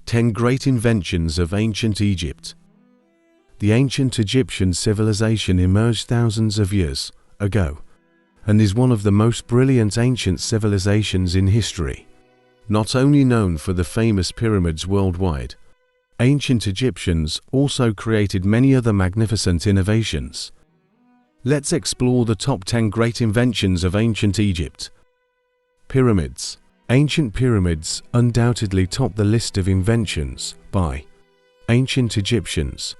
10 Great Inventions of Ancient Egypt. The ancient Egyptian civilization emerged thousands of years ago and is one of the most brilliant ancient civilizations in history. Not only known for the famous pyramids worldwide, ancient Egyptians also created many other magnificent innovations. Let's explore the top 10 great inventions of ancient Egypt. Pyramids. Ancient pyramids undoubtedly top the list of inventions by ancient Egyptians.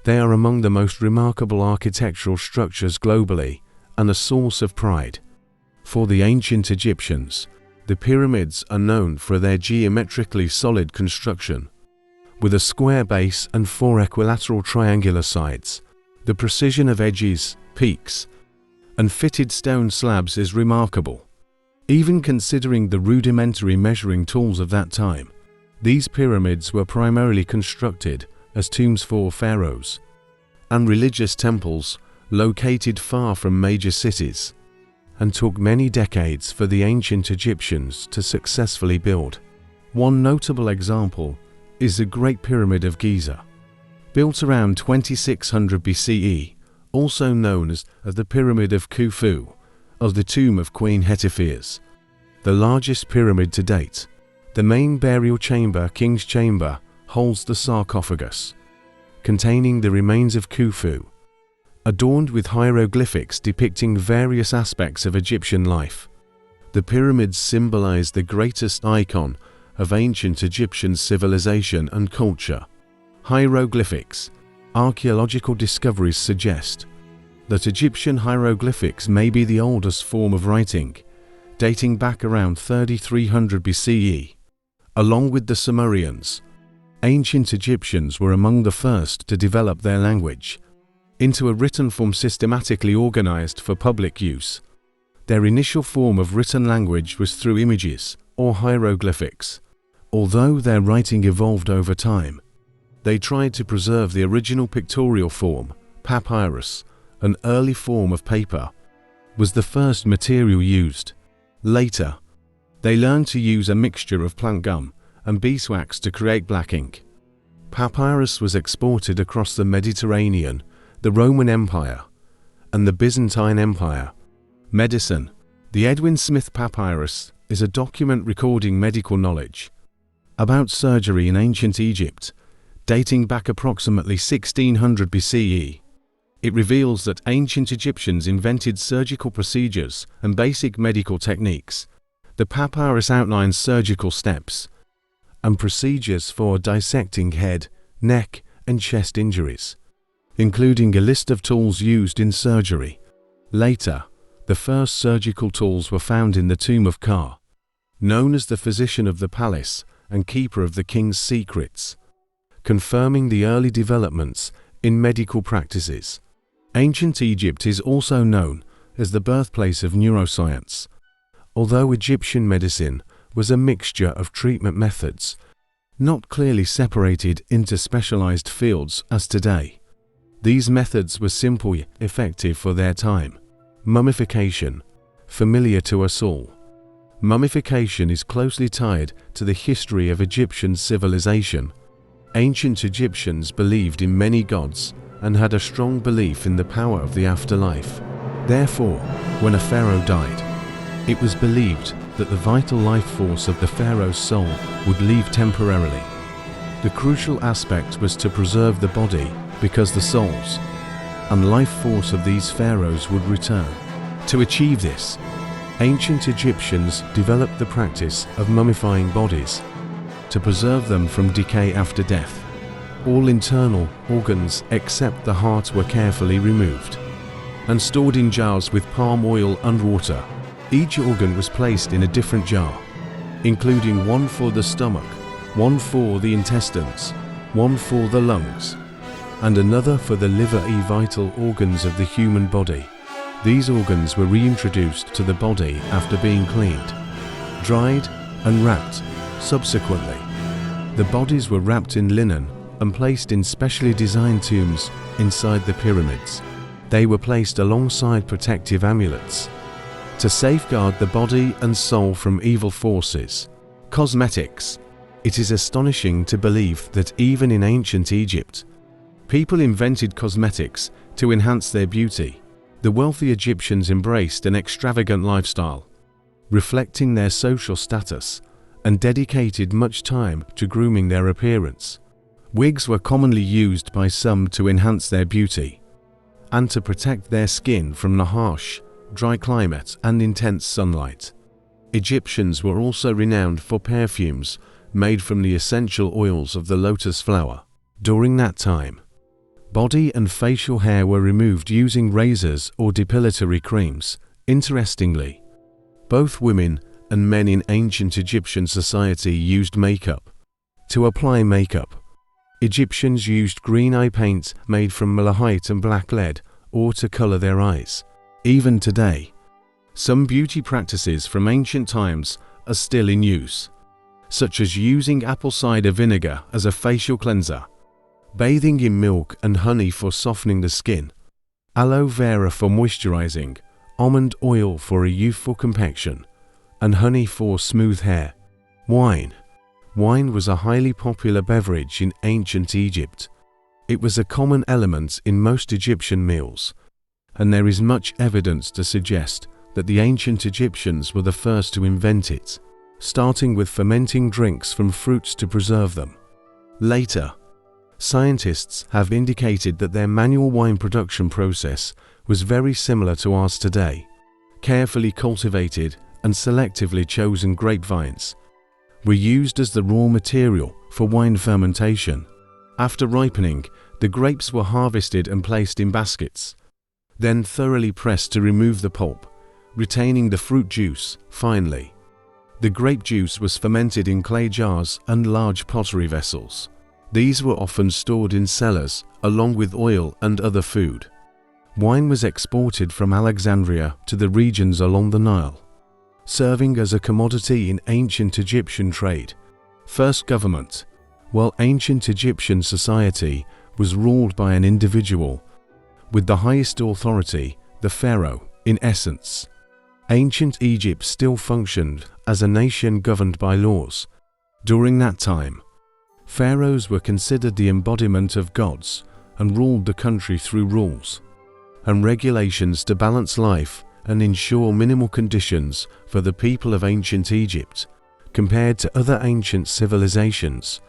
They are among the most remarkable architectural structures globally and a source of pride. For the ancient Egyptians, the pyramids are known for their geometrically solid construction. With a square base and 4 equilateral triangular sides, the precision of edges, peaks, and fitted stone slabs is remarkable. Even considering the rudimentary measuring tools of that time, these pyramids were primarily constructed as tombs for pharaohs and religious temples located far from major cities, and took many decades for the ancient Egyptians to successfully build. One notable example is the Great Pyramid of Giza, built around 2600 BCE, also known as the Pyramid of Khufu, of the tomb of Queen Hetepheres, the largest pyramid to date. The main burial chamber, King's Chamber, holds the sarcophagus, containing the remains of Khufu, adorned with hieroglyphics depicting various aspects of Egyptian life. The pyramids symbolize the greatest icon of ancient Egyptian civilization and culture. Hieroglyphics. Archaeological discoveries suggest that Egyptian hieroglyphics may be the oldest form of writing, dating back around 3300 BCE. Along with the Sumerians, ancient Egyptians were among the first to develop their language into a written form systematically organized for public use. Their initial form of written language was through images, or hieroglyphics. Although their writing evolved over time, they tried to preserve the original pictorial form. Papyrus, an early form of paper, was the first material used. Later, they learned to use a mixture of plant gum and beeswax to create black ink. Papyrus was exported across the Mediterranean, the Roman Empire, and the Byzantine Empire. Medicine. The Edwin Smith Papyrus is a document recording medical knowledge about surgery in ancient Egypt, dating back approximately 1600 BCE. It reveals that ancient Egyptians invented surgical procedures and basic medical techniques. The papyrus outlines surgical steps and procedures for dissecting head, neck, and chest injuries, including a list of tools used in surgery. Later, the first surgical tools were found in the tomb of Ka, known as the physician of the palace and keeper of the king's secrets, confirming the early developments in medical practices. Ancient Egypt is also known as the birthplace of neuroscience. Although Egyptian medicine was a mixture of treatment methods, not clearly separated into specialized fields as today, these methods were simple yet effective for their time. Mummification. Familiar to us all, mummification is closely tied to the history of Egyptian civilization. Ancient Egyptians believed in many gods and had a strong belief in the power of the afterlife. Therefore, when a pharaoh died, it was believed that the vital life force of the pharaoh's soul would leave temporarily. The crucial aspect was to preserve the body because the souls and life force of these pharaohs would return. To achieve this, ancient Egyptians developed the practice of mummifying bodies to preserve them from decay after death. All internal organs except the heart were carefully removed and stored in jars with palm oil and water. Each organ was placed in a different jar, including one for the stomach, one for the intestines, one for the lungs, and another for the liver and vital organs of the human body. These organs were reintroduced to the body after being cleaned, dried, and wrapped. Subsequently, the bodies were wrapped in linen and placed in specially designed tombs inside the pyramids. They were placed alongside protective amulets to safeguard the body and soul from evil forces. Cosmetics. It is astonishing to believe that even in ancient Egypt, people invented cosmetics to enhance their beauty. The wealthy Egyptians embraced an extravagant lifestyle, reflecting their social status, and dedicated much time to grooming their appearance. Wigs were commonly used by some to enhance their beauty and to protect their skin from the harsh, dry climate and intense sunlight. Egyptians were also renowned for perfumes made from the essential oils of the lotus flower. During that time, body and facial hair were removed using razors or depilatory creams. Interestingly, both women and men in ancient Egyptian society used makeup. To apply makeup, Egyptians used green eye paint made from malachite and black lead, or to color their eyes. Even today, some beauty practices from ancient times are still in use, such as using apple cider vinegar as a facial cleanser, bathing in milk and honey for softening the skin, aloe vera for moisturizing, almond oil for a youthful complexion, and honey for smooth hair. Wine. Wine was a highly popular beverage in ancient Egypt. It was a common element in most Egyptian meals, and there is much evidence to suggest that the ancient Egyptians were the first to invent it, starting with fermenting drinks from fruits to preserve them. Later, scientists have indicated that their manual wine production process was very similar to ours today. Carefully cultivated and selectively chosen grapevines were used as the raw material for wine fermentation. After ripening, the grapes were harvested and placed in baskets, then thoroughly pressed to remove the pulp, retaining the fruit juice. Finally, the grape juice was fermented in clay jars and large pottery vessels. These were often stored in cellars, along with oil and other food. Wine was exported from Alexandria to the regions along the Nile, serving as a commodity in ancient Egyptian trade. First government. While ancient Egyptian society was ruled by an individual with the highest authority, the pharaoh, in essence, ancient Egypt still functioned as a nation governed by laws. During that time, pharaohs were considered the embodiment of gods and ruled the country through rules and regulations to balance life and ensure minimal conditions for the people of ancient Egypt. Compared to other ancient civilizations,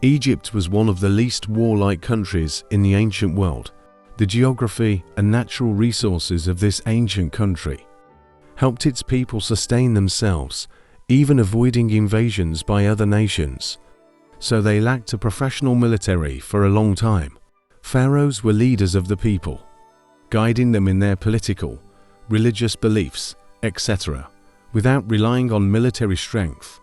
Egypt was one of the least warlike countries in the ancient world. The geography and natural resources of this ancient country helped its people sustain themselves, even avoiding invasions by other nations, so they lacked a professional military for a long time. Pharaohs were leaders of the people, guiding them in their political, religious beliefs, etc., without relying on military strength.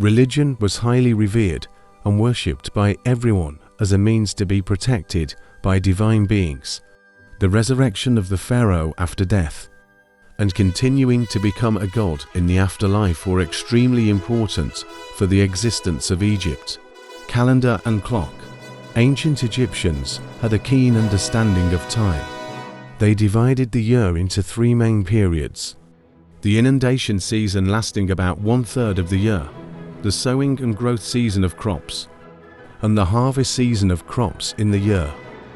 Religion was highly revered and worshipped by everyone as a means to be protected by divine beings. The resurrection of the pharaoh after death and continuing to become a god in the afterlife were extremely important for the existence of Egypt. Calendar and clock. Ancient Egyptians had a keen understanding of time. They divided the year into three main periods: the inundation season lasting about 1/3 of the year, the sowing and growth season of crops, and the harvest season of crops in the year.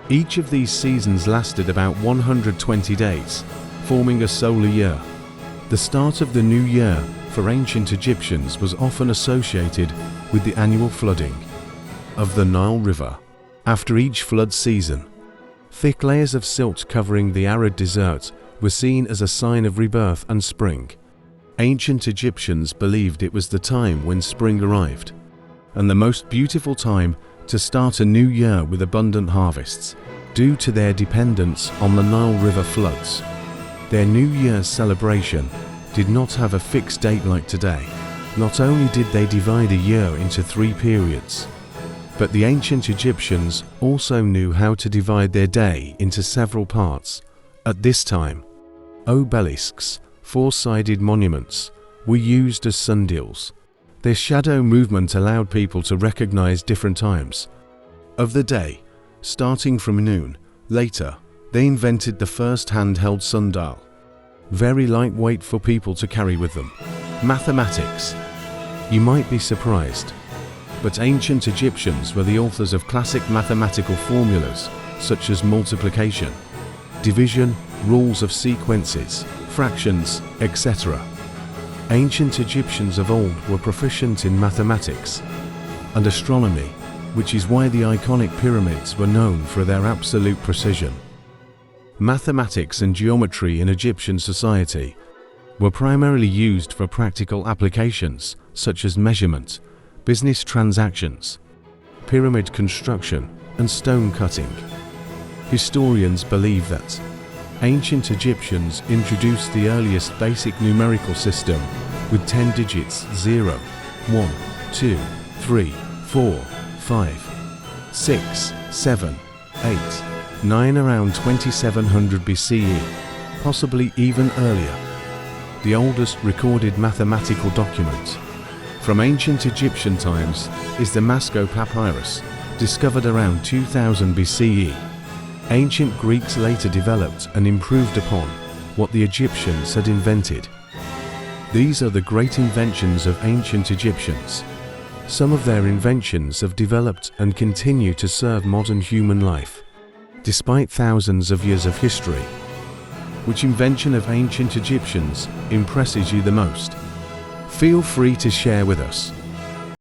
Each of these seasons lasted about 120 days, forming a solar year. The start of the new year for ancient Egyptians was often associated with the annual flooding of the Nile River. After each flood season, thick layers of silt covering the arid desert were seen as a sign of rebirth and spring. Ancient Egyptians believed it was the time when spring arrived, and the most beautiful time to start a new year with abundant harvests. Due to their dependence on the Nile River floods, their New Year's celebration did not have a fixed date like today. Not only did they divide a year into three periods, but the ancient Egyptians also knew how to divide their day into several parts. At this time, obelisks, four-sided monuments, were used as sundials. Their shadow movement allowed people to recognize different times of the day, starting from noon. Later, they invented the first handheld sundial, very lightweight for people to carry with them. Mathematics. You might be surprised, But ancient Egyptians were the authors of classic mathematical formulas such as multiplication, division, rules of sequences, fractions, etc. Ancient Egyptians of old were proficient in mathematics and astronomy, which is why the iconic pyramids were known for their absolute precision. Mathematics and geometry in Egyptian society were primarily used for practical applications such as measurement, business transactions, pyramid construction, and stone cutting. Historians believe that ancient Egyptians introduced the earliest basic numerical system with 10 digits 0, 1, 2, 3, 4, 5, 6, 7, 8, 9 around 2700 BCE, possibly even earlier. The oldest recorded mathematical document from ancient Egyptian times is the Masco Papyrus, discovered around 2000 BCE. Ancient Greeks later developed and improved upon what the Egyptians had invented. These are the great inventions of ancient Egyptians. Some of their inventions have developed and continue to serve modern human life, despite thousands of years of history. Which invention of ancient Egyptians impresses you the most? Feel free to share with us.